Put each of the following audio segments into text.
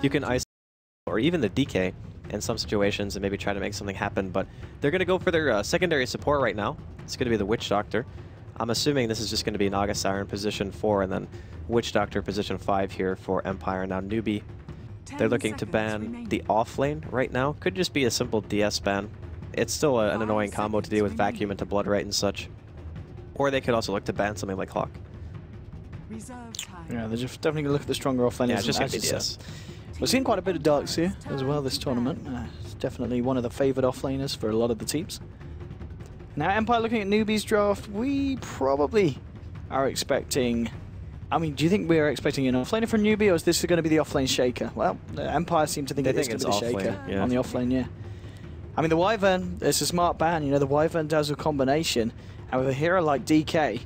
you can isolate or even the DK in some situations and maybe try to make something happen, but they're going to go for their secondary support right now. It's going to be the Witch Doctor. I'm assuming this is just going to be Naga Siren position 4 and then Witch Doctor position 5 here for Empire. Now Newbee, they're looking to ban the off lane right now. Could just be a simple DS ban. It's still an annoying combo to deal with Vacuum into Bloodright and such. Or they could also look to ban something like Clock. Yeah, they're just definitely going to look at the stronger offlaners. Yeah, it's just going to be DS. We're seeing quite a bit of Darks here as well this tournament. It's definitely one of the favoured offlaners for a lot of the teams. Now Empire looking at Newbee's draft, we probably are expecting... I mean, do you think we are expecting an offlaner from Newbee, or is this going to be the offlane shaker? Well, the Empire seem to think it's going to be the shaker on the offlane, yeah. I mean, the Wyvern, it's a smart ban, you know, the Wyvern Dazzle combination. And with a hero like DK,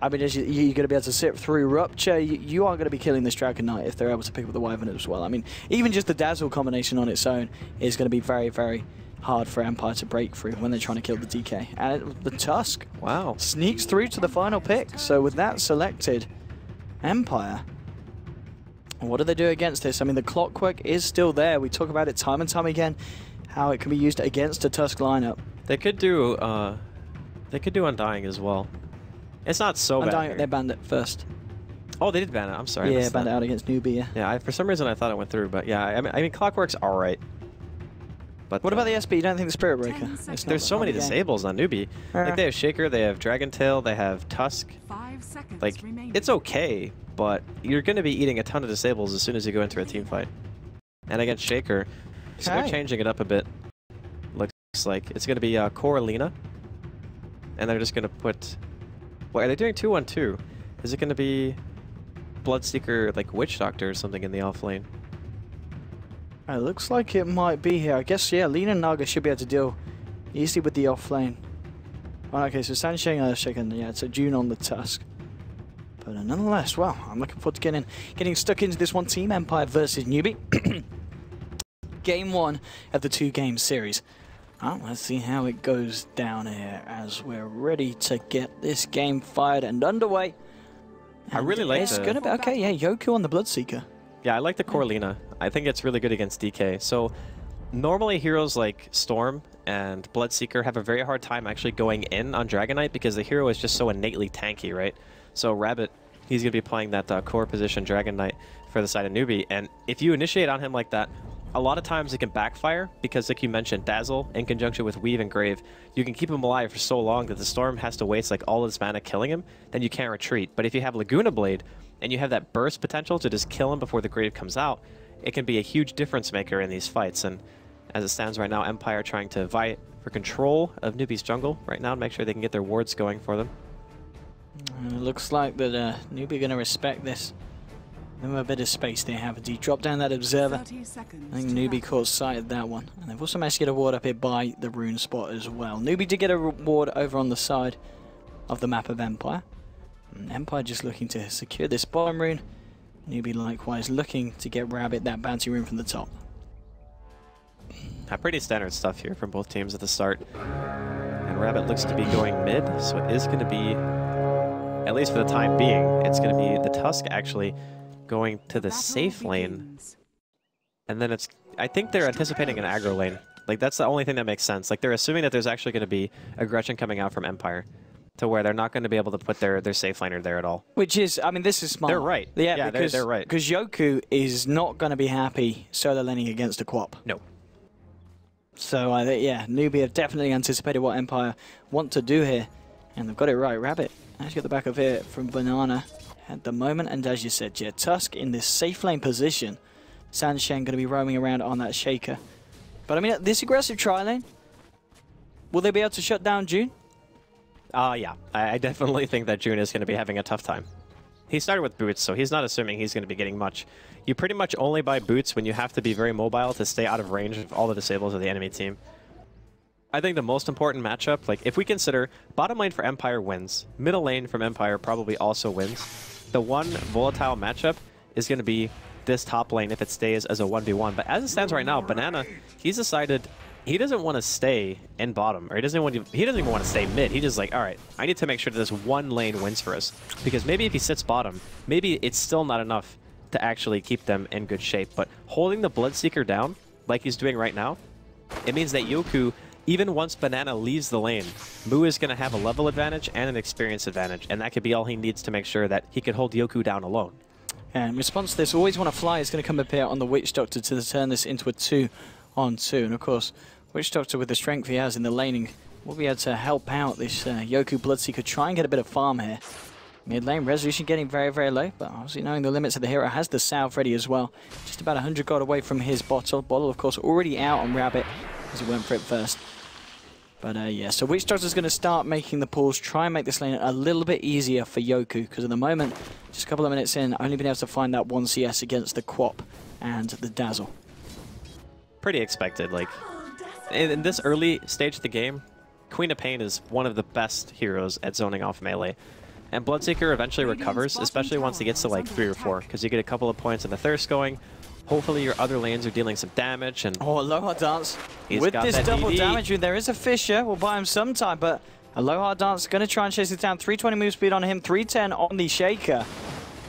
I mean, you're going to be able to sit through Rupture. You are going to be killing this Dragon Knight if they're able to pick up the Wyvern as well. I mean, even just the Dazzle combination on its own is going to be very, very hard for Empire to break through when they're trying to kill the DK. And the Tusk, wow, sneaks through to the final pick. So with that selected, Empire, what do they do against this? I mean, the Clockwork is still there. We talk about it time and time again, how it can be used against a Tusk lineup. They could do Undying as well. It's not so Undying, bad. they banned it first. Oh, they did ban it. I'm sorry. Yeah, banned it out against Newbee. Yeah, for some reason I thought it went through, but yeah, I mean Clockwork's all right. But what about the SP? You don't think the Spirit Breaker? There's so many disables on Newbee. Like they have Shaker, they have Dragon Tail, they have Tusk. 5 seconds like remaining. It's okay, but you're going to be eating a ton of disables as soon as you go into a team fight. And against Shaker, so they're changing it up a bit. Looks like it's going to be Core Lina, and they're just going to put. What are they doing? 2-1-2. Is it going to be Bloodseeker like Witch Doctor or something in the off lane? It looks like it might be here. I guess, yeah, Lina and Naga should be able to deal easily with the off lane. Well, okay, so Sansheng and Earthshaker, yeah, it's a June on the Tusk. But nonetheless, well, I'm looking forward to getting stuck into this one team, Empire versus Newbee. Game 1 of the 2-game series. Well, let's see how it goes down here as we're ready to get this game fired and underway. And I really like it's going to be, okay, yeah, Yoku on the Bloodseeker. Yeah, I like the Core Lina. I think it's really good against DK. So normally heroes like Storm and Bloodseeker have a very hard time actually going in on Dragon Knight because the hero is just so innately tanky, right? So Rabbit, he's going to be playing that core position Dragon Knight for the side of Newbee. And if you initiate on him like that, a lot of times it can backfire because, like you mentioned, Dazzle in conjunction with Weave and Grave, you can keep him alive for so long that the Storm has to waste like all its mana killing him, then you can't retreat. But if you have Laguna Blade and you have that burst potential to just kill him before the Grave comes out, it can be a huge difference maker in these fights. And as it stands right now, Empire trying to vie for control of Newbee's jungle right now to make sure they can get their wards going for them. And it looks like that Newbee going to respect this. Give them a bit of space they have. Do you drop down that Observer? I think Newbee caught sight of that one. And they've also managed to get a ward up here by the rune spot as well. Newbee did get a ward over on the side of the map of Empire. And Empire just looking to secure this bottom rune. Newbee likewise looking to get Rabbit that bounty rune from the top. Pretty standard stuff here from both teams at the start. And Rabbit looks to be going mid, so it is going to be, at least for the time being, it's going to be the Tusk actually going to the safe lane. And then it's, I think they're anticipating an aggro lane. Like, that's the only thing that makes sense. Like, they're assuming that there's actually going to be aggression coming out from Empire, to where they're not going to be able to put their safe laner there at all. Which is, I mean, this is smart. They're right. Yeah, because, they're right. Because Yoku is not going to be happy solo laning against a Quap. No. So, yeah, Newbee have definitely anticipated what Empire want to do here. And they've got it right. Rabbit actually got the back of it from Banana at the moment. And as you said, yeah, Tusk in this safe lane position. Sansheng going to be roaming around on that Shaker. But, I mean, this aggressive tri-lane, will they be able to shut down June? Yeah, I definitely think that June is going to be having a tough time. He started with boots, so he's not assuming he's going to be getting much. You pretty much only buy boots when you have to be very mobile to stay out of range of all the disables of the enemy team. I think the most important matchup, like if we consider bottom lane for Empire wins, middle lane from Empire probably also wins. The one volatile matchup is going to be this top lane if it stays as a 1v1. But as it stands right now, Banana, he's decided he doesn't want to stay in bottom, or he doesn't even want to stay mid. He's just like, all right, I need to make sure that this one lane wins for us. Because maybe if he sits bottom, maybe it's still not enough to actually keep them in good shape. But holding the Bloodseeker down, like he's doing right now, it means that Yoku, even once Banana leaves the lane, Moo is going to have a level advantage and an experience advantage, and that could be all he needs to make sure that he can hold Yoku down alone. And in response to this, Always Wanna Fly is going to come up here on the Witch Doctor to turn this into a 2-on-2. And of course, Witch Doctor, with the strength he has in the laning, will be able to help out this Yoku Bloodseeker, try and get a bit of farm here. Mid lane, resolution getting very, very low, but obviously knowing the limits of the hero, has the salve ready as well. Just about 100 gold away from his bottle. Bottle, of course, already out on Rabbit as he went for it first. But yeah, so Witch Doctor's going to start making the pulls, try and make this lane a little bit easier for Yoku, because at the moment, just a couple of minutes in, only been able to find that 1 CS against the Quap and the Dazzle. Pretty expected. Like, in this early stage of the game, Queen of Pain is one of the best heroes at zoning off melee. And Bloodseeker eventually recovers, especially once he gets to like 3 or 4, because you get a couple of points in the thirst going. Hopefully your other lanes are dealing some damage. And Aloha Dance. With this double damage, there is a Fisher. Will buy him some time, but Aloha Dance going to try and chase it down. 320 move speed on him, 310 on the Shaker.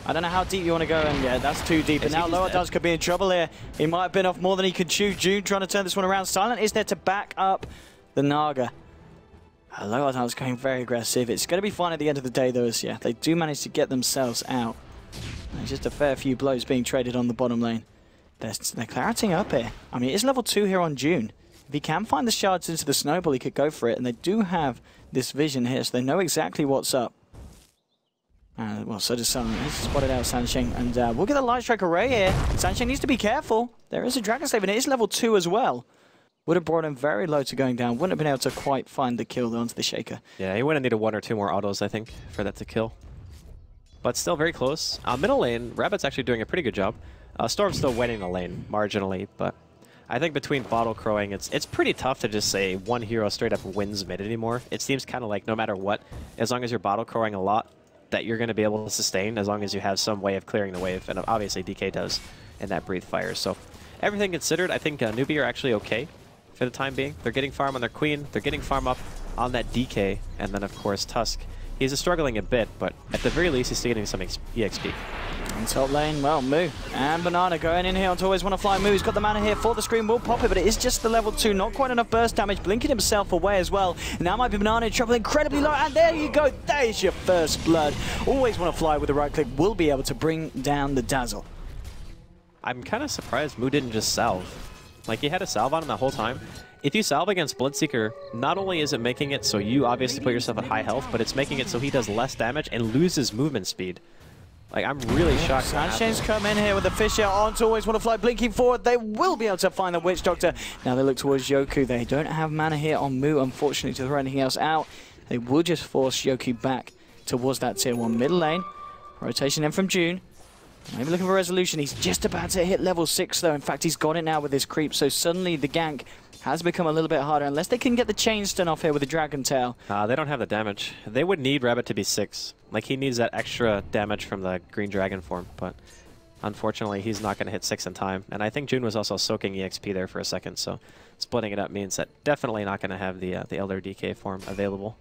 I don't know how deep you want to go, and yeah, that's too deep. And now Aloha Dance could be in trouble here. He might have been off more than he could chew. June trying to turn this one around. Silent is there to back up the Naga. Aloha Dance going very aggressive. It's going to be fine at the end of the day, though, as yeah, they do manage to get themselves out. There's just a fair few blows being traded on the bottom lane. They're clarity up here. I mean, it is level 2 here on June. If he can find the shards into the snowball, he could go for it. And they do have this vision here, so they know exactly what's up. Well, so does Silent. He's spotted out Sansheng. And we'll get the Light Strike array here. Sansheng needs to be careful. There is a Dragon Slave, and it is level 2 as well. Would have brought him very low to going down. Wouldn't have been able to quite find the kill onto the Shaker. Yeah, he would have needed 1 or 2 more autos, I think, for that to kill. But still very close. Middle lane, Rabbit's actually doing a pretty good job. Storm's still winning the lane, marginally, but I think between Bottle Crowing, it's pretty tough to just say one hero straight up wins mid anymore. It seems kind of like no matter what, as long as you're Bottle Crowing a lot, that you're going to be able to sustain as long as you have some way of clearing the wave, and obviously DK does in that Breathe Fire. So everything considered, I think Newbee are actually okay for the time being. They're getting farm on their Queen, they're getting farm up on that DK, and then of course Tusk. He's struggling a bit, but at the very least he's still getting some EXP. In top lane, well, Moo and Banana going in here on to Always Wanna Fly. Moo's got the mana here for the screen, will pop it, but it is just the level 2, not quite enough burst damage, blinking himself away as well. Now might be Banana in trouble, incredibly low, and there you go, there's your first blood. Always Wanna Fly with the right click will be able to bring down the Dazzle. I'm kind of surprised Moo didn't just salve. Like, he had a salve on him the whole time. If you salve against Bloodseeker, not only is it making it so you obviously put yourself at high health, but it's making it so he does less damage and loses movement speed. Like, I'm really shocked. Sanchez come in here with the Fisher on to Always Wanna Fly, blinking forward. They will be able to find the Witch Doctor. Now they look towards Yoku. They don't have mana here on Moo, unfortunately, to throw anything else out. They will just force Yoku back towards that tier 1 middle lane. Rotation in from June. Maybe looking for resolution. He's just about to hit level 6, though. In fact, he's got it now with his creep, so suddenly the gank has become a little bit harder, unless they can get the chain stun off here with the Dragon Tail. They don't have the damage. They would need Rabbit to be 6. Like, he needs that extra damage from the Green Dragon form, but unfortunately, he's not going to hit 6 in time. And I think June was also soaking EXP there for a second, so splitting it up means that definitely not going to have the Elder DK form available.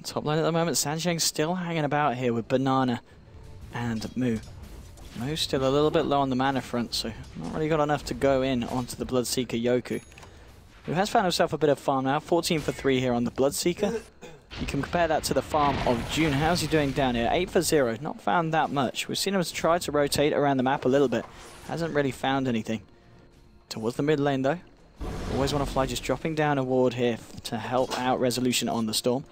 Top lane at the moment, Sansheng's still hanging about here with Banana and Moo. Moo's still a little bit low on the mana front, so not really got enough to go in onto the Bloodseeker Yoku, who has found himself a bit of farm now. 14 for 3 here on the Bloodseeker. You can compare that to the farm of June. How's he doing down here? 8 for 0, not found that much. We've seen him try to rotate around the map a little bit. Hasn't really found anything. Towards the mid lane though. Always Wanna Fly just dropping down a ward here to help out resolution on the Storm.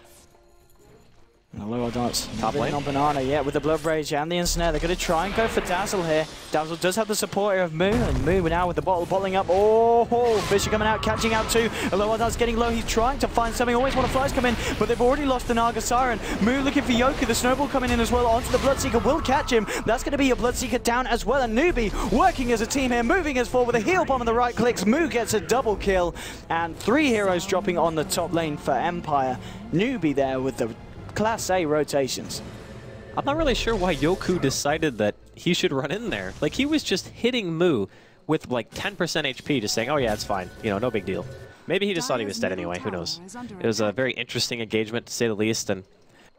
And a lower dance. Top lane on Banana, yeah, with the Blood Rage and the Ensnare. They're going to try and go for Dazzle here. Dazzle does have the support here of Moo, and Moo now with the bottle bottling up. Oh, Fisher coming out, catching out too. A lower dance getting low. He's trying to find something. Always Wanna Fly's come in, but they've already lost the Naga Siren. Moo looking for Yoku. The snowball coming in as well onto the Bloodseeker. Will catch him. That's going to be a Bloodseeker down as well. And Newbee working as a team here, moving us forward with a heal bomb on the right clicks. Moo gets a double kill, and 3 heroes dropping on the top lane for Empire. Newbee there with the Class A rotations. I'm not really sure why Yoku decided that he should run in there. Like, he was just hitting Moo with like 10% HP, just saying, oh yeah, it's fine. You know, no big deal. Maybe he just thought he was dead anyway, who knows. It was a very interesting engagement, to say the least, and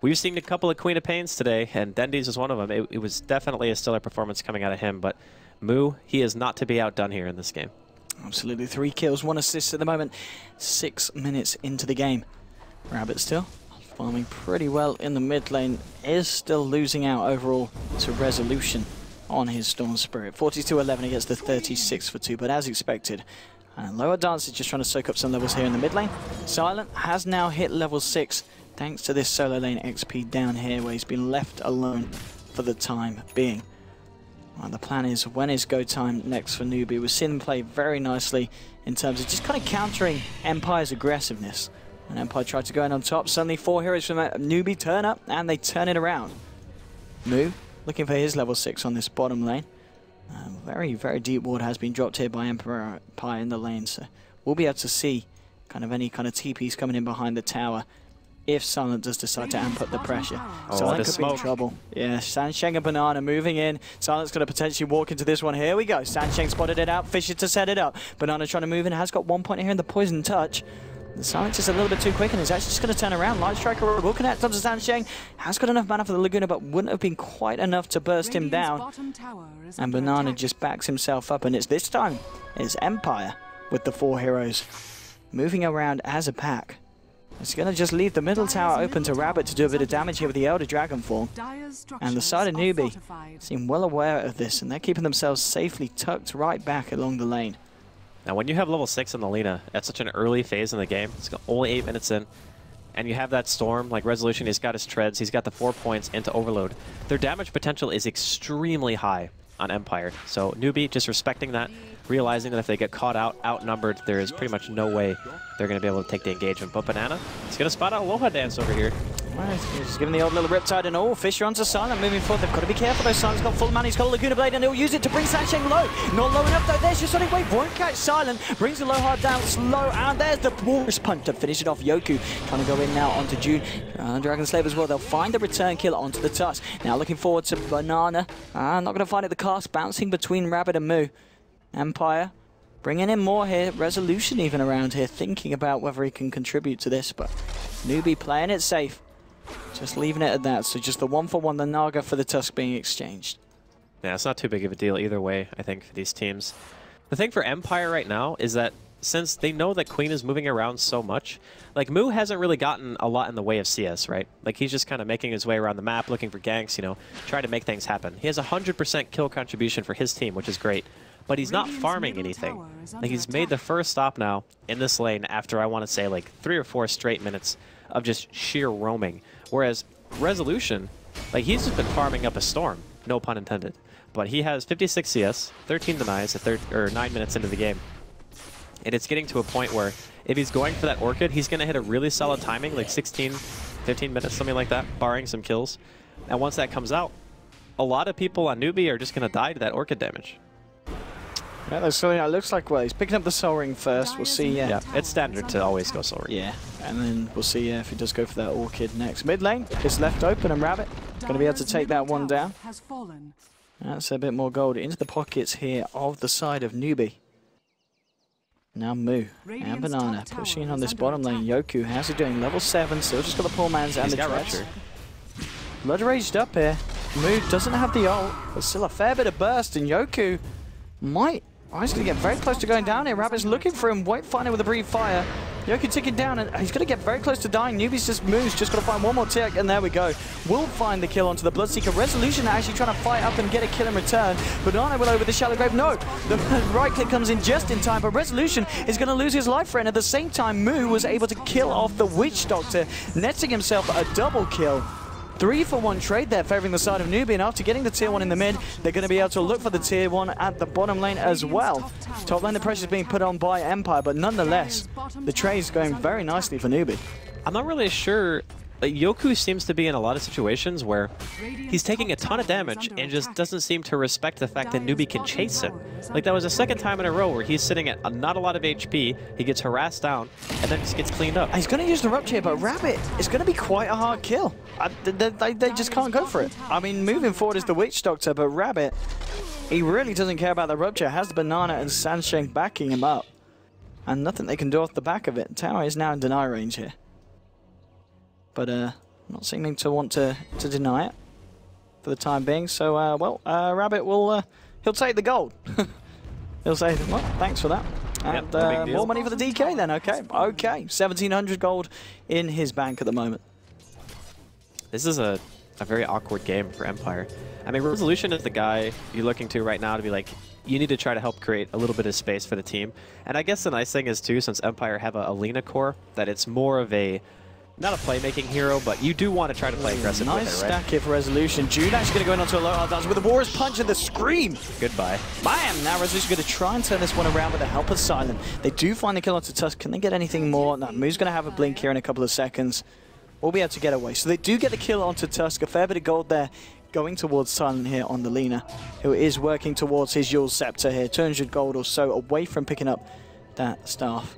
We've seen a couple of Queen of Pains today, and Dendy's is one of them. It was definitely a stellar performance coming out of him, but Moo, he is not to be outdone here in this game. Absolutely. 3 kills, 1 assist at the moment. 6 minutes into the game. Rabbit still farming pretty well in the mid lane. Is still losing out overall to Resolution on his Storm Spirit. 42-11 against the 36 for 2, but as expected. Lower Dance is just trying to soak up some levels here in the mid lane. Silent has now hit level 6 thanks to this solo lane XP down here where he's been left alone for the time being. Well, the plan is when is go time next for Newbee. We've seen him play very nicely in terms of just kind of countering Empire's aggressiveness. And Empire tried to go in on top. Suddenly 4 heroes from Newbee turn up and they turn it around. Moo looking for his level 6 on this bottom lane. Very, very deep ward has been dropped here by Empire in the lane. So we'll be able to see kind of any kind of TPs coming in behind the tower if Silent does decide to amp up the pressure. Oh, Silent could be in trouble. Yeah, Sansheng and Banana moving in. Silent's going to potentially walk into this one. Here we go. Sansheng spotted it out. Fisher to set it up. Banana trying to move in. Has got 1 point here in the Poison Touch. The Silent is a little bit too quick and he's actually just going to turn around. Light Striker will connect onto Sansheng. Has got enough mana for the Laguna, but wouldn't have been quite enough to burst him down. And Banana just backs himself up, and it's this time it's Empire with the 4 heroes moving around as a pack. It's going to just leave the middle tower open to Rabbit to do a bit of damage here with the Elder Dragonfall. And the side of Newbee seem well aware of this, and they're keeping themselves safely tucked right back along the lane. Now, when you have level 6 in the Lina at such an early phase in the game, it's only 8 minutes in, and you have that Storm, like Resolution, he's got his treads, he's got the 4 points into Overload. Their damage potential is extremely high on Empire. So Newbee just respecting that, realizing that if they get caught out, outnumbered, there is pretty much no way they're going to be able to take the engagement. But Banana is going to spot out Aloha Dance over here. Right, just giving the old little Riptide and all. Fisher onto Silent, moving forward. They've got to be careful though. Silent's got full mana. He's got a Laguna Blade and he'll use it to bring Sansheng low. Not low enough though. There's your Sonic Wave. Won't catch Silent. Brings the low hard down slow. And there's the Walrus Punch to finish it off. Yoku trying to go in now onto June. Dragon Slave as well. They'll find the return kill onto the touch. Now looking forward to Banana. Not going to find it. The cast bouncing between Rabbit and Moo. Empire bringing in more here. Resolution even around here, thinking about whether he can contribute to this. But Newbee playing it safe. Just leaving it at that. So just the 1-for-1, the Naga for the Tusk being exchanged. Yeah, it's not too big of a deal either way, I think, for these teams. The thing for Empire right now is that since they know that Queen is moving around so much, like Moo hasn't really gotten a lot in the way of CS, right? Like he's just kind of making his way around the map, looking for ganks, you know, trying to make things happen. He has 100% kill contribution for his team, which is great. But he's not farming anything. Like he's made the first stop now in this lane after, I want to say, like 3 or 4 straight minutes of just sheer roaming. Whereas Resolution, like he's just been farming up a storm, no pun intended. But he has 56 CS, 13 denies at 9 minutes into the game. And it's getting to a point where if he's going for that Orchid, he's going to hit a really solid timing, like 16, 15 minutes, something like that, barring some kills. And once that comes out, a lot of people on Newbee are just going to die to that Orchid damage. Yeah, so it looks like, well, he's picking up the Soul Ring first. We'll see. Yeah, it's standard to always go Soul Ring. Yeah, and then we'll see if he does go for that Orchid next. Mid lane is left open, and Rabbit going to be able to take that one down. That's a bit more gold into the pockets here of the side of Newbee. Now Moo and Banana pushing on this bottom lane. Yoku, how's he doing? Level 7, still just got the poor man's and the treads. Blood raged up here. Moo doesn't have the ult, but still a fair bit of burst, and Yoku might... Oh, he's going to get very close to going down here. Rabbit's looking for him, won't find it with a Breathe Fire. Yoku ticking down, and he's going to get very close to dying. Newbee's just moves, just got to find one more tick, and there we go. Will find the kill onto the Bloodseeker. Resolution actually trying to fight up and get a kill in return. Banana will over the Shallow Grave. No, the right click comes in just in time, but Resolution is going to lose his life friend. At the same time, Moo was able to kill off the Witch Doctor, netting himself a double kill. 3-for-1 trade there, favoring the side of Newbee, and after getting the tier 1 in the mid, they're going to be able to look for the tier 1 at the bottom lane as well. Top lane, the pressure is being put on by Empire, but nonetheless, the trade is going very nicely for Newbee. I'm not really sure. Like, Yoku seems to be in a lot of situations where he's taking a ton of damage and just doesn't seem to respect the fact that Newbee can chase him. Like, that was the second time in a row where he's sitting at not a lot of HP, he gets harassed down, and then just gets cleaned up. He's going to use the Rupture here, but Rabbit is going to be quite a hard kill. They just can't go for it. I mean, moving forward is the Witch Doctor, but Rabbit, he really doesn't care about the Rupture. Has the Banana and Sansheng backing him up. And nothing they can do off the back of it. Tower is now in deny range here. But Not seeming to want to deny it for the time being. So, Rabbit will he'll take the gold. He'll say, well, thanks for that. And no more money for the DK then, okay. Okay, 1,700 gold in his bank at the moment. This is a very awkward game for Empire. I mean, Resolution is the guy you're looking to right now to be like, you need to try to help create a little bit of space for the team. And I guess the nice thing is, too, since Empire have a Lina core, that it's more of a, not a playmaking hero, but you do want to try to play aggressive with it, right? Nice stack here for Resolution. Jude actually going to go in onto a low hard dance with the Warriors punch and the scream. Goodbye. Bam! Now Resolution going to try and turn this one around with the help of Silent. They do find the kill onto Tusk. Can they get anything more? No, Moo's going to have a blink here in a couple of seconds. We'll be able to get away. So they do get the kill onto Tusk. A fair bit of gold there going towards Silent here on the Lina, who is working towards his Yule Scepter here. 200 gold or so away from picking up that staff.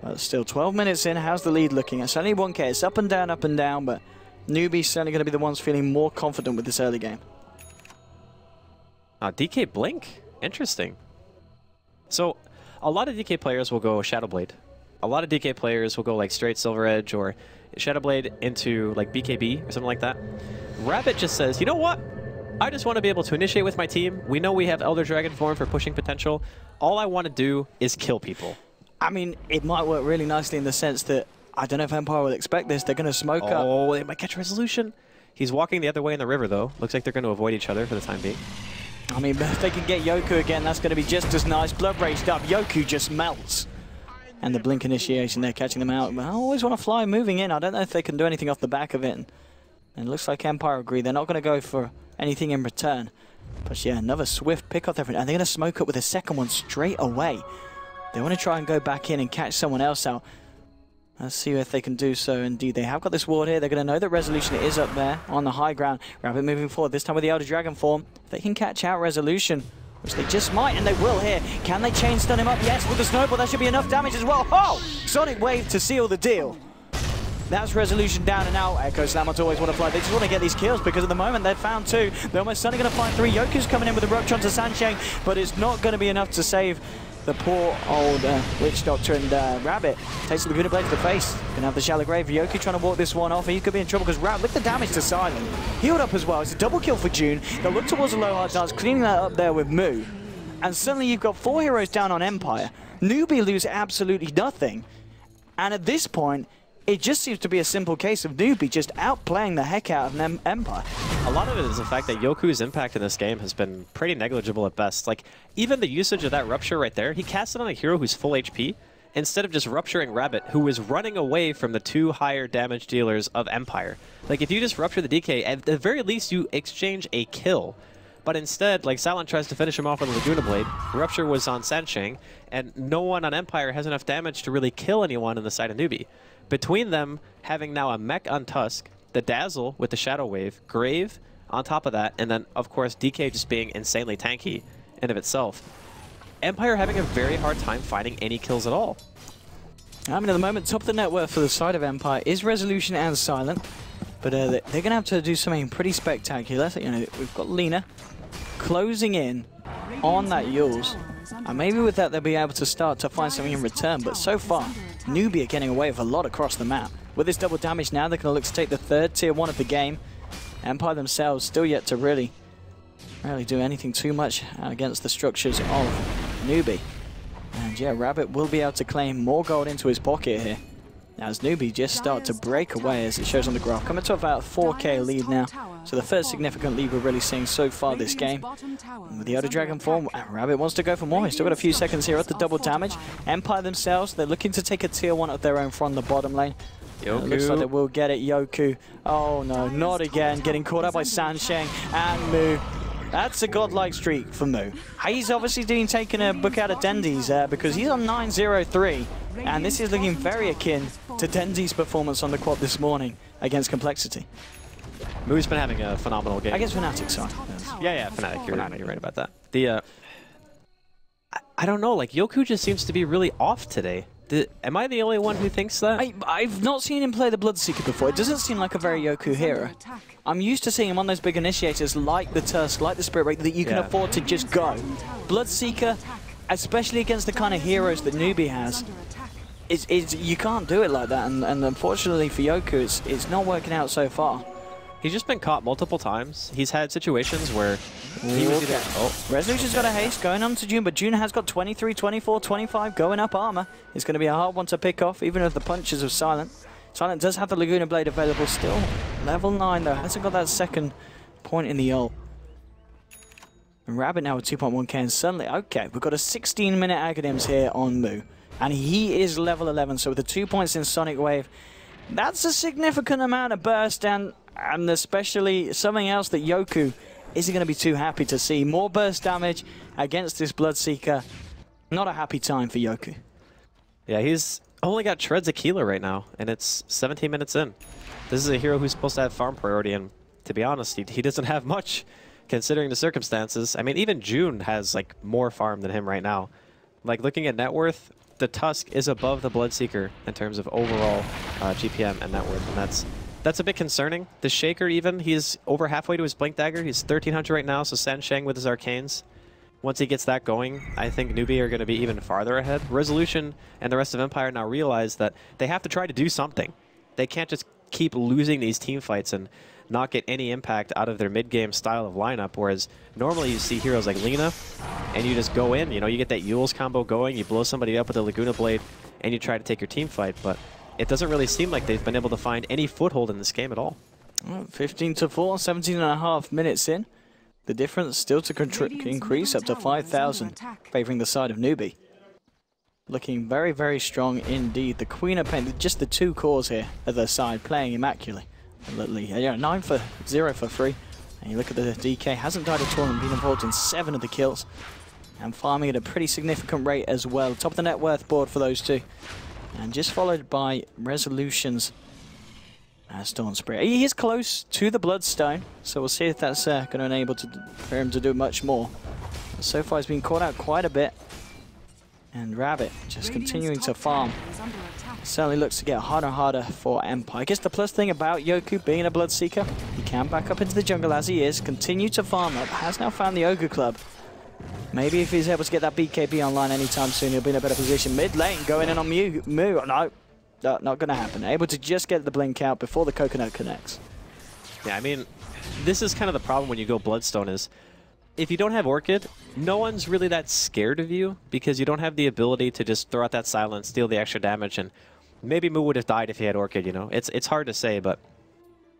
But still, 12 minutes in, how's the lead looking? It's only 1k, it's up and down, but Newbee's certainly going to be the ones feeling more confident with this early game. DK Blink? Interesting. So, a lot of DK players will go Shadowblade. A lot of DK players will go like straight Silver Edge or Shadowblade into like BKB or something like that. Rabbit just says, you know what? I just want to be able to initiate with my team. We know we have Elder Dragon form for pushing potential. All I want to do is kill people. I mean, it might work really nicely in the sense that I don't know if Empire will expect this. They're going to smoke up. Oh, they might catch Resolution. He's walking the other way in the river, though. Looks like they're going to avoid each other for the time being. I mean, if they can get Yoku again, that's going to be just as nice. Blood raged up. Yoku just melts. And the blink initiation there, catching them out. But I always want to fly moving in. I don't know if they can do anything off the back of it. And it looks like Empire agree. They're not going to go for anything in return. But yeah, another swift pick off there. And they're going to smoke up with a second one straight away. They want to try and go back in and catch someone else out. Let's see if they can do so. Indeed, they have got this ward here. They're going to know that Resolution is up there on the high ground. Rabbit moving forward, this time with the Elder Dragon form. If they can catch out Resolution, which they just might, and they will here. Can they chain stun him up? Yes, with the snowball, that should be enough damage as well. Oh! Sonic Wave to seal the deal. That's Resolution down and out. Echo Slammers always want to fly. They just want to get these kills because at the moment they've found two. They're almost suddenly going to find three. Yoku's coming in with the Rock onto Sansheng, but it's not going to be enough to save the poor old Witch Doctor. And Rabbit takes the Laguna Blade to the face. Gonna have the Shallow Grave. Yoku trying to walk this one off. He could be in trouble because Rabbit, look at the damage to Silent. Healed up as well. It's a double kill for June. They'll look towards the low hard dance, cleaning that up there with Moo. And suddenly you've got 4 heroes down on Empire. Newbee lose absolutely nothing. And at this point, it just seems to be a simple case of Newbee just outplaying the heck out of Empire. A lot of it is the fact that Yoku's impact in this game has been pretty negligible at best. Like, even the usage of that Rupture right there, he cast it on a hero who's full HP, instead of just rupturing Rabbit, who is running away from the 2 higher damage dealers of Empire. Like, if you just rupture the DK, at the very least you exchange a kill. But instead, like, Silent tries to finish him off with a Laguna Blade. Rupture was on Sansheng, and no one on Empire has enough damage to really kill anyone on the side of Newbee. Between them, having now a mech on Tusk, the Dazzle with the Shadow Wave, Grave on top of that, and then, of course, DK just being insanely tanky in of itself. Empire having a very hard time finding any kills at all. I mean, at the moment, top of the net worth for the side of Empire is Resolution and Silent. But they're going to have to do something pretty spectacular. You know, we've got Lina closing in on that Yules. And maybe with that, they'll be able to start to find something in return. But so far, Newbee are getting away with a lot across the map. With this double damage now, they're going to look to take the 3rd tier 1 of the game. Empire themselves still yet to really do anything too much against the structures of Newbee. And yeah, Rabbit will be able to claim more gold into his pocket here. As Newbee just start to break away, as it shows on the graph. Coming to about 4k lead now. So the first significant lead we're really seeing so far this game. And with the Elder Dragon form, Rabbit wants to go for more. He's still got a few seconds here at the double damage. Empire themselves, they're looking to take a tier 1 of their own from the bottom lane. Looks like they will get it. Yoku. Oh no, not again. Getting caught up by Sansheng and Moo. That's a godlike streak for Moo. He's obviously taking a book out of Dendy's because he's on 9-0-3. And this is looking very akin to Dendy's performance on the quad this morning against Complexity. Moo's been having a phenomenal game. I guess Fnatic, sorry. Yeah, Fnatic. You're right about that. The I don't know, like, Yoku just seems to be really off today. Am I the only one who thinks that? I've not seen him play the Bloodseeker before. It doesn't seem like a very Yoku hero. I'm used to seeing him on those big initiators like the Tusk, like the Spirit Break, that you can afford to just go. Bloodseeker, especially against the kind of heroes that Newbee has, you can't do it like that, and unfortunately for Yoku, it's not working out so far. He's just been caught multiple times. He's had situations where he was either... Oh, Resolution's got a haste going on to June, but June has got 23, 24, 25 going up armor. It's going to be a hard one to pick off, even if the punches are Silent. Silent does have the Laguna Blade available still. Level 9 though, hasn't got that second point in the ult. And Rabbit now with 2.1k, and suddenly, okay, we've got a 16-minute Aghanim's here on Moo. And he is level 11, so with the 2 points in Sonic Wave, that's a significant amount of burst, and especially something else that Yoku isn't going to be too happy to see. More burst damage against this Bloodseeker. Not a happy time for Yoku. Yeah, he's only got Shreds Aquila right now, and it's 17 minutes in. This is a hero who's supposed to have farm priority, and to be honest, he doesn't have much, considering the circumstances. I mean, even June has like more farm than him right now. Like, looking at net worth, the Tusk is above the Bloodseeker in terms of overall GPM and net worth, and that's a bit concerning. The Shaker even, he's over halfway to his Blink Dagger. He's 1300 right now, so Sansheng with his Arcanes. Once he gets that going, I think Newbee are going to be even farther ahead. Resolution and the rest of Empire now realize that they have to try to do something. They can't just keep losing these team fights and not get any impact out of their mid-game style of lineup, whereas normally you see heroes like Lina, and you just go in, you know, you get that Yules combo going, you blow somebody up with a Laguna Blade, and you try to take your team fight, but it doesn't really seem like they've been able to find any foothold in this game at all. 15-4, 17.5 minutes in. The difference still to increase up to 5,000, favoring the side of Newbee. Looking very, very strong indeed. The Queen of Pain, just the two cores here at their side, playing immaculately. Yeah, 9 for 0 for 3. And you look at the DK, hasn't died at all and been involved in 7 of the kills. And farming at a pretty significant rate as well. Top of the net worth board for those two. And just followed by Resolution's Storm Spirit. He is close to the Bloodstone, so we'll see if that's going to enable for him to do much more. But so far he's been caught out quite a bit. And Rabbit just continuing to farm. It certainly looks to get harder and harder for Empire. I guess the plus thing about Yoku being a Bloodseeker, he can back up into the jungle as he is, continue to farm up, has now found the Ogre Club. Maybe if he's able to get that BKB online anytime soon, he'll be in a better position. Mid lane, going in on Moo. No, not going to happen. Able to just get the blink out before the coconut connects. Yeah, I mean, this is kind of the problem when you go Bloodstone is, if you don't have Orchid, no one's really that scared of you because you don't have the ability to just throw out that silence, steal the extra damage, and maybe Moo would have died if he had Orchid, you know? It's hard to say, but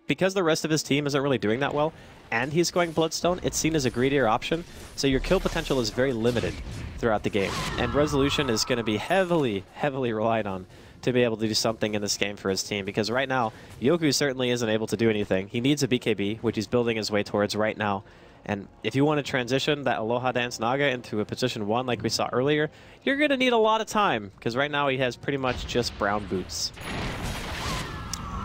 because the rest of his team isn't really doing that well, and he's going Bloodstone, it's seen as a greedier option, so your kill potential is very limited throughout the game. And Resolution is going to be heavily, heavily relied on to be able to do something in this game for his team, because right now, Yoku certainly isn't able to do anything. He needs a BKB, which he's building his way towards right now. And if you want to transition that Aloha Dance Naga into a position 1 like we saw earlier, you're going to need a lot of time, because right now he has pretty much just brown boots.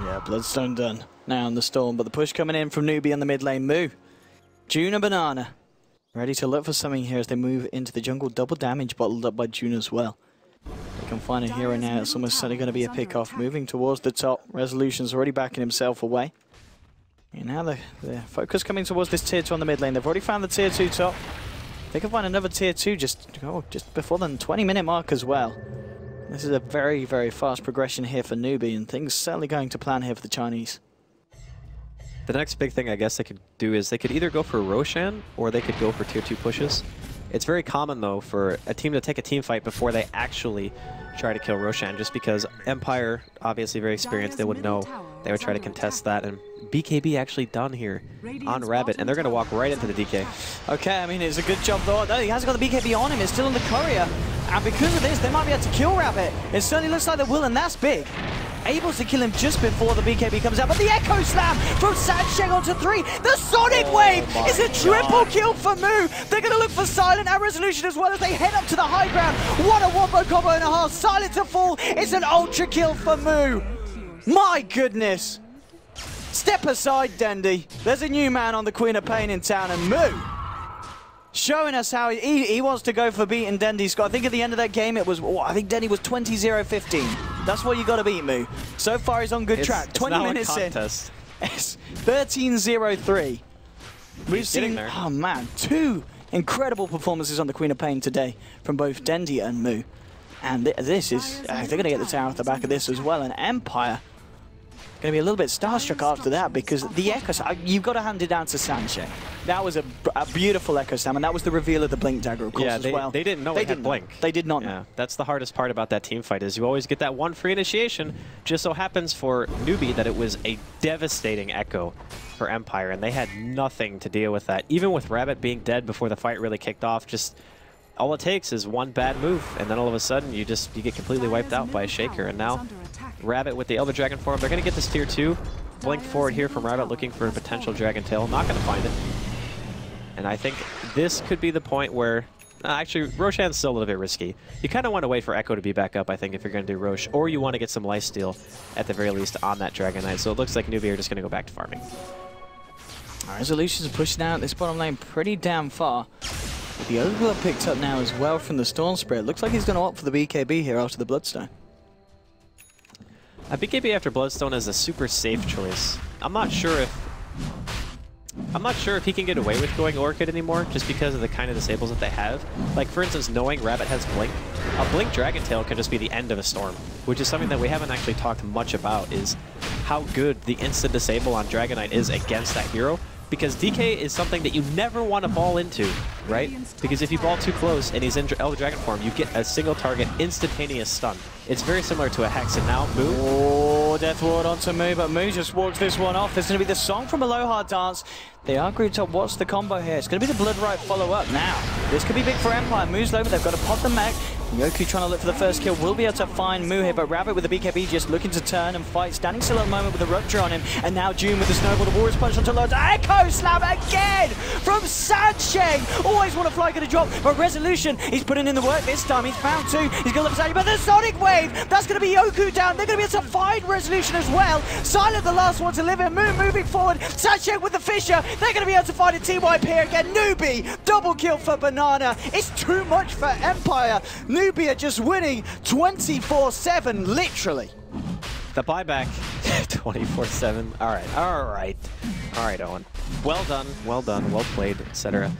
Yeah, Bloodstone done now on the Storm, but the push coming in from Newbee on the mid lane. Moo, June and Banana, ready to look for something here as they move into the jungle. Double damage bottled up by June as well. They can find a hero now. It's almost certainly going to be a pick-off. Moving towards the top. Resolution's already backing himself away. And now the focus coming towards this tier 2 on the mid lane. They've already found the tier 2 top. They can find another tier 2 just before the 20-minute mark as well. This is a very, very fast progression here for Newbee, and things certainly going to plan here for the Chinese. The next big thing I guess they could do is they could either go for Roshan or they could go for tier 2 pushes. It's very common though for a team to take a team fight before they actually try to kill Roshan, just because Empire, obviously very experienced, they would know they would try to contest that, and BKB actually done here on Rabbit, and they're going to walk right into the DK. Okay, I mean, it's a good job though. No, he hasn't got the BKB on him, it's still on the courier, and because of this, they might be able to kill Rabbit. It certainly looks like they will, and that's big. Able to kill him just before the BKB comes out, but the Echo Slam from Sansheng onto 3. The Sonic Wave is a triple kill for Moo. They're going to look for Silent and Resolution as well as they head up to the high ground. What a wombo combo and a half. Silent to fall. It's an ultra kill for Moo. My goodness. Step aside, Dendy. There's a new man on the Queen of Pain in town, and Moo showing us how he wants to go for beating Dendy's score. I think at the end of that game it was, I think Dendy was 20-0-15. That's what you got to beat, Moo. So far he's on good track. 20 minutes in. It's 13-0-3. We've seen, oh man, 2 incredible performances on the Queen of Pain today from both Dendy and Moo. And this is, they're going to get the tower off the back of this as well. And Empire going to be a little bit starstruck after that, because the Echo Slam, you've got to hand it down to Sanchez. That was a beautiful Echo Slam, and that was the reveal of the Blink Dagger, of course, as well. They didn't know it had Blink. They did not know. Yeah, that's the hardest part about that team fight, is you always get that one free initiation. Just so happens for Newbee that it was a devastating Echo for Empire, and they had nothing to deal with that. Even with Rabbit being dead before the fight really kicked off, just all it takes is one bad move, and then all of a sudden you get completely wiped out by a Shaker. And now Rabbit with the Elder Dragon form, they're going to get this tier 2. Blink forward here from Rabbit, looking for a potential Dragon Tail. Not going to find it. And I think this could be the point where... actually, Roshan's still a little bit risky. You kind of want to wait for Echo to be back up, I think, if you're going to do Rosh. Or you want to get some lifesteal, at the very least, on that Dragon Knight. So it looks like Newbee are just going to go back to farming. Resolutions are pushing out this bottom lane pretty damn far. The Overlord picked up now as well from the Storm Spirit. Looks like he's going to opt for the BKB here after the Bloodstone. A BKB after Bloodstone is a super safe choice. I'm not sure if he can get away with going Orchid anymore, just because of the kind of disables that they have. Like, for instance, knowing Rabbit has Blink, a Blink Dragon Tail can just be the end of a Storm, which is something that we haven't actually talked much about, is how good the instant disable on Dragon Knight is against that hero. Because DK is something that you never want to ball into, right? Because if you ball too close and he's in Elder Dragon form, you get a single target instantaneous stun. It's very similar to a Hex, and now Moo. Oh, Death Ward onto Moo, but Moo just walks this one off. There's going to be the song from Aloha Dance. They are grouped up. What's the combo here? It's going to be the Blood Right follow-up now. This could be big for Empire. Moo's low, but they've got to pop the mech. Yoku trying to look for the first kill. Will be able to find Moo here, but Rabbit with the BKB just looking to turn and fight. Standing still at the moment with the Rupture on him. And now June with the Snowball. The Warriors punch onto Lord. Echo Slam again from Sancheng. Always want to fly, going to drop. But Resolution, he's putting in the work this time. He's found 2. He's going to look for Sancheng. But the Sonic Wave, that's going to be Yoku down. They're going to be able to find Resolution as well. Silent, the last one to live in. Moo moving forward. Sancheng with the Fisher. They're going to be able to find a team wipe here again. Newbee, double kill for Banana. It's too much for Empire. Newbee are just winning 24/7, literally. The buyback, 24/7. All right, Owen. Well done, well played, etc.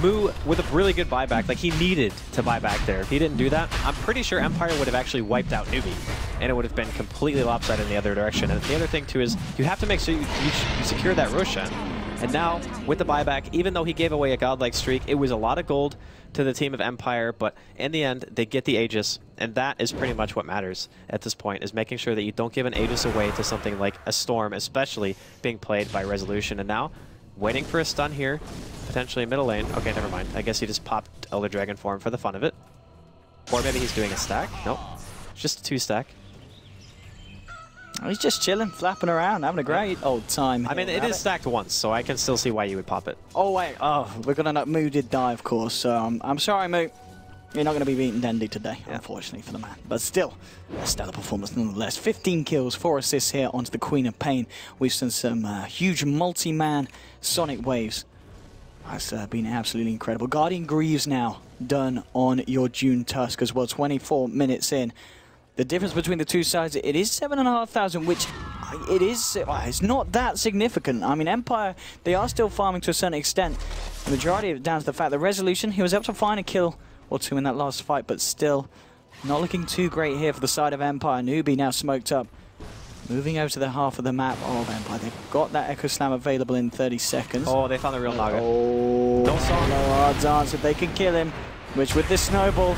Moo with a really good buyback. Like, he needed to buy back there. If he didn't do that, I'm pretty sure Empire would have actually wiped out Newbee, and it would have been completely lopsided in the other direction. And the other thing too is you have to make sure you secure that Roshan. And now, with the buyback, even though he gave away a godlike streak, it was a lot of gold to the team of Empire, but in the end, they get the Aegis, and that is pretty much what matters at this point, is making sure that you don't give an Aegis away to something like a Storm, especially being played by Resolution. And now, waiting for a stun here, potentially middle lane. Okay, never mind. I guess he just popped Elder Dragon form for the fun of it. Or maybe he's doing a stack. Nope. Just a 2-stack. Oh, he's just chilling, flapping around, having a great old time. I mean, it is stacked once, so I can still see why you would pop it. Oh, wait. Oh, we're going to know. Moo did die, of course. So I'm sorry, Moo. You're not going to be beating Dendy today, unfortunately, for the man. But still, a stellar performance nonetheless. 15 kills, 4 assists here onto the Queen of Pain. We've seen some huge multi-man Sonic waves. That's been absolutely incredible. Guardian Greaves now done on your June Tusk as well, 24 minutes in. The difference between the two sides, it is 7,500, which it's not that significant. I mean, Empire, they are still farming to a certain extent. The majority of it down to the fact that Resolution, he was able to find a kill or 2 in that last fight, but still not looking too great here for the side of Empire. Newbee now smoked up. Moving over to the half of the map of Empire. They've got that Echo Slam available in 30 seconds. Oh, they found the real Naga. Oh, no song. Hard dance if they can kill him, which with this snowball...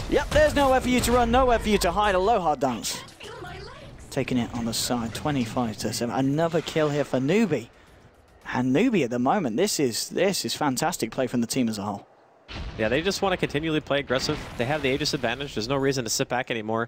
Yep, there's nowhere for you to run, nowhere for you to hide. Aloha Dance. Taking it on the side, 25/7. Another kill here for Newbee. And Newbee at the moment, this is fantastic play from the team as a whole. Yeah, they just want to continually play aggressive. They have the Aegis advantage. There's no reason to sit back anymore.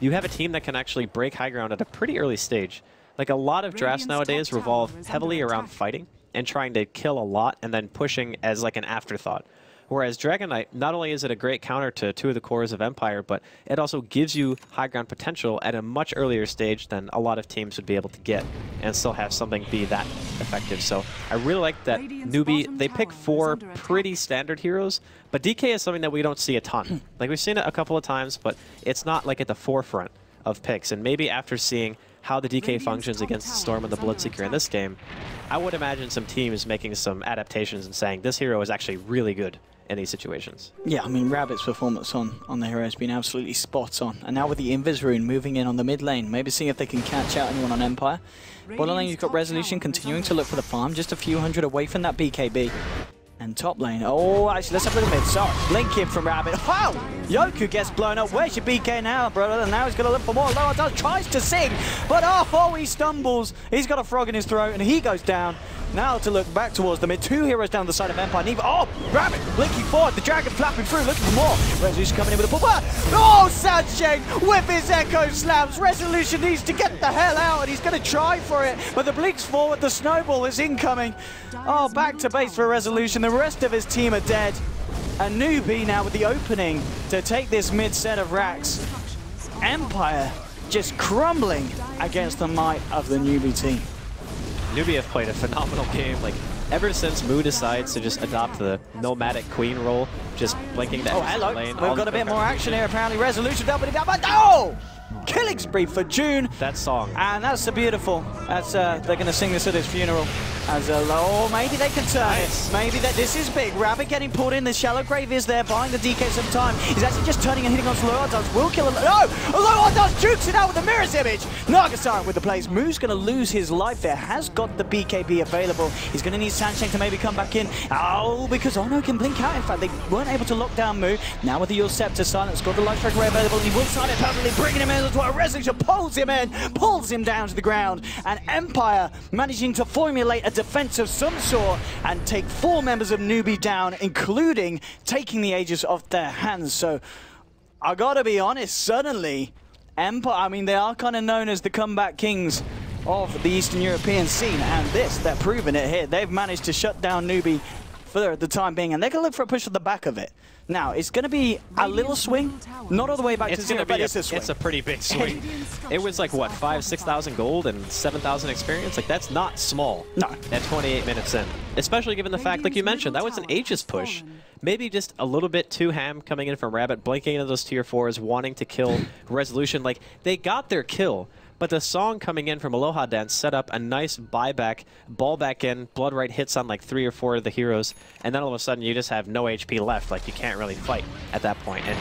You have a team that can actually break high ground at a pretty early stage. Like, a lot of drafts nowadays revolve heavily around fighting and trying to kill a lot and then pushing as like an afterthought. Whereas Dragon Knight, not only is it a great counter to 2 of the cores of Empire, but it also gives you high ground potential at a much earlier stage than a lot of teams would be able to get and still have something be that effective. So I really like that Newbee, they pick 4 pretty standard heroes, but DK is something that we don't see a ton. Like, we've seen it a couple of times, but it's not like at the forefront of picks. And maybe after seeing how the DK functions against the Storm and the Bloodseeker in this game, I would imagine some teams making some adaptations and saying this hero is actually really good in these situations. Yeah, I mean, Rabbit's performance on the hero has been absolutely spot on. And now with the Invis rune moving in on the mid lane, maybe seeing if they can catch out anyone on Empire. Bottom lane, you've got Resolution continuing to look for the farm, just a few hundred away from that BKB. And top lane, oh, actually, let's have a look at mid. Sorry, blink in from Rabbit. Wow! Yoku gets blown up. Where's your BK now, brother? And now he's going to look for more. Lower does, tries to sing, but oh, he stumbles. He's got a frog in his throat, and he goes down. Now to look back towards the mid. 2 heroes down the side of Empire. Oh, Rabbit blinking forward. The dragon flapping through, looking for more. Resolution coming in with a pull. Oh, Sansheng with his echo slams. Resolution needs to get the hell out, and he's going to try for it. But the blink's forward. The snowball is incoming. Oh, back to base for Resolution. The rest of his team are dead. And Newbee now with the opening to take this mid set of racks. Empire just crumbling against the might of the Newbee team. Newbee have played a phenomenal game, like ever since Moo decides to just adopt the nomadic queen role, just blinking the hello. lane. We've got a bit more action here apparently. Resolution doubling down, but oh! Killing spree for June. That song. And that's a beautiful. That's they're going to sing this at his funeral. As a low, maybe they can turn it. Maybe that this is big. Rabbit getting pulled in. The shallow grave is there, buying the DK some time. He's actually just turning and hitting on Lower Does. Will kill him. No! Lower Does jukes it out with the mirror's image. Nagasaren with the plays. Moo's going to lose his life there. Has got the BKB available. He's going to need Sansheng to maybe come back in. Oh, because Ono can blink out. In fact, they weren't able to lock down Moo. Now with the Your Scepter silence, got the life track ray available. And he will sign it perfectly, bringing him in as well. Resolution pulls him in, pulls him down to the ground. And Empire managing to formulate a defense of some sort and take 4 members of Newbee down, including taking the Aegis off their hands. So I gotta be honest, suddenly Empire, I mean, they are kind of known as the comeback kings of the Eastern European scene, and they're proving it here. They've managed to shut down Newbee for the time being, and they're going to look for a push at the back of it. Now, it's going to be a little swing, not all the way back to 0, but it's a swing. It's a pretty big swing. It was like, what, 6,000 gold and 7,000 experience? Like, that's not small. No. At 28 minutes in. Especially given the fact, like you mentioned, that was an Aegis push. Maybe just a little bit too ham coming in from Rabbit, blinking into those tier 4s, wanting to kill Resolution. Like, they got their kill. But the song coming in from Aloha Dance set up a nice buyback, ball back in, Blood Right hits on like 3 or 4 of the heroes, and then all of a sudden you just have no HP left, like you can't really fight at that point. And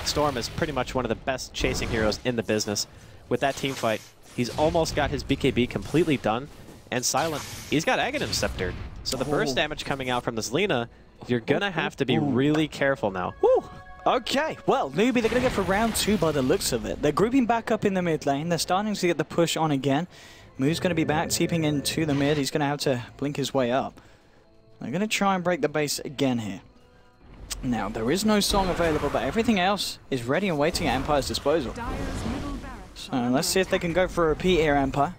Storm is pretty much one of the best chasing heroes in the business. With that team fight, he's almost got his BKB completely done, and Silent, he's got Aghanim Sceptered. So the burst damage coming out from this Lina, you're gonna have to be really careful now. Woo. Okay, well, Newbee, they're going to go for round 2 by the looks of it. They're grouping back up in the mid lane. They're starting to get the push on again. Moo's going to be back, teeping into the mid. He's going to have to blink his way up. They're going to try and break the base again here. Now, there is no song available, but everything else is ready and waiting at Empire's disposal. So let's see if they can go for a repeat here, Empire.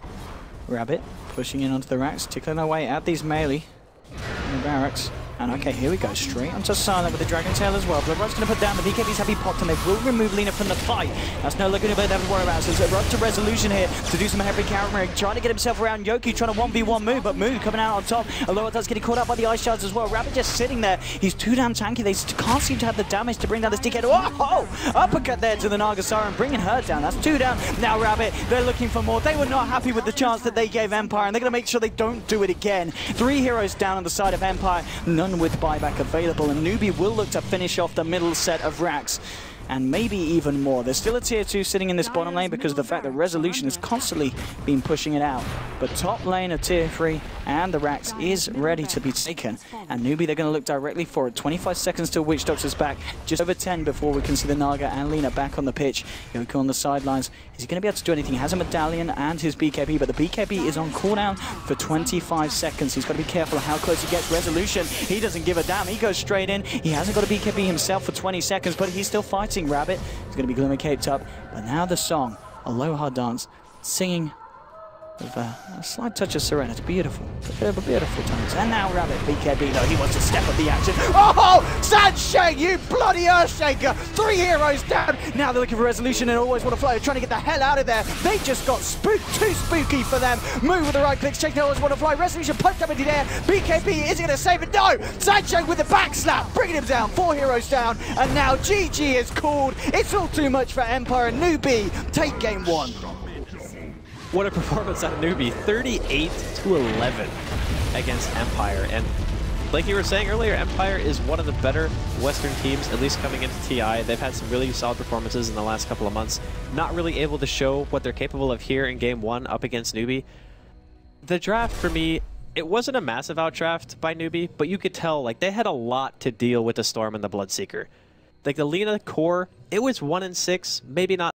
Rabbit pushing in onto the racks, tickling away at these melee in the barracks. And okay, here we go, straight onto Silent with the Dragon Tail as well. Bloodright's going to put down the BKB's happy popped, and they will remove Lina from the fight. That's no longer going to have to worry about. So it's up to Resolution here to do some heavy counter, trying to get himself around Yoki, trying to 1v1 Moo, but Moo coming out on top. Aloha does getting caught up by the ice shards as well. Rabbit just sitting there. He's too damn tanky. They can't seem to have the damage to bring down this DK. Oh, uppercut there to the Nagasaren, bringing her down. That's 2 down. Now Rabbit, they're looking for more. They were not happy with the chance that they gave Empire, and they're going to make sure they don't do it again. 3 heroes down on the side of Empire, none with buyback available, and Newbee will look to finish off the middle set of racks. And maybe even more. There's still a tier 2 sitting in this bottom lane because of the fact that Resolution has constantly been pushing it out. But top lane of tier 3 and the racks is ready to be taken. And Newbee, they're going to look directly for it. 25 seconds till Witch Doctor's back. Just over 10 before we can see the Naga and Lina back on the pitch. Yoko on the sidelines. Is he going to be able to do anything? He has a medallion and his BKB, but the BKB is on cooldown for 25 seconds. He's got to be careful of how close he gets. Resolution, he doesn't give a damn. He goes straight in. He hasn't got a BKB himself for 20 seconds, but he's still fighting. Rabbit is going to be glimmer caped up, but now the song Aloha Dance, singing with a slight touch of serenity. Beautiful, beautiful tones. And now Rabbit, BKB though, he wants to step up the action. Oh, Sansheng, you bloody Earthshaker! 3 heroes down. Now they're looking for Resolution and always want to fly. They're trying to get the hell out of there. They just got spooked, too spooky for them. Move with the right clicks, check they always want to fly. Resolution punched up into the air. BKB, is he going to save it? No! Sansheng with the back slap, bringing him down. 4 heroes down, and now GG is called. It's all too much for Empire, and Newbee take game 1. What a performance out of Newbee, 38-11 against Empire. And like you were saying earlier, Empire is one of the better Western teams, at least coming into TI. They've had some really solid performances in the last couple of months. Not really able to show what they're capable of here in Game 1 up against Newbee. The draft, for me, it wasn't a massive outdraft by Newbee, but you could tell like they had a lot to deal with the Storm and the Bloodseeker. Like the Lina core, it was 1-6, maybe not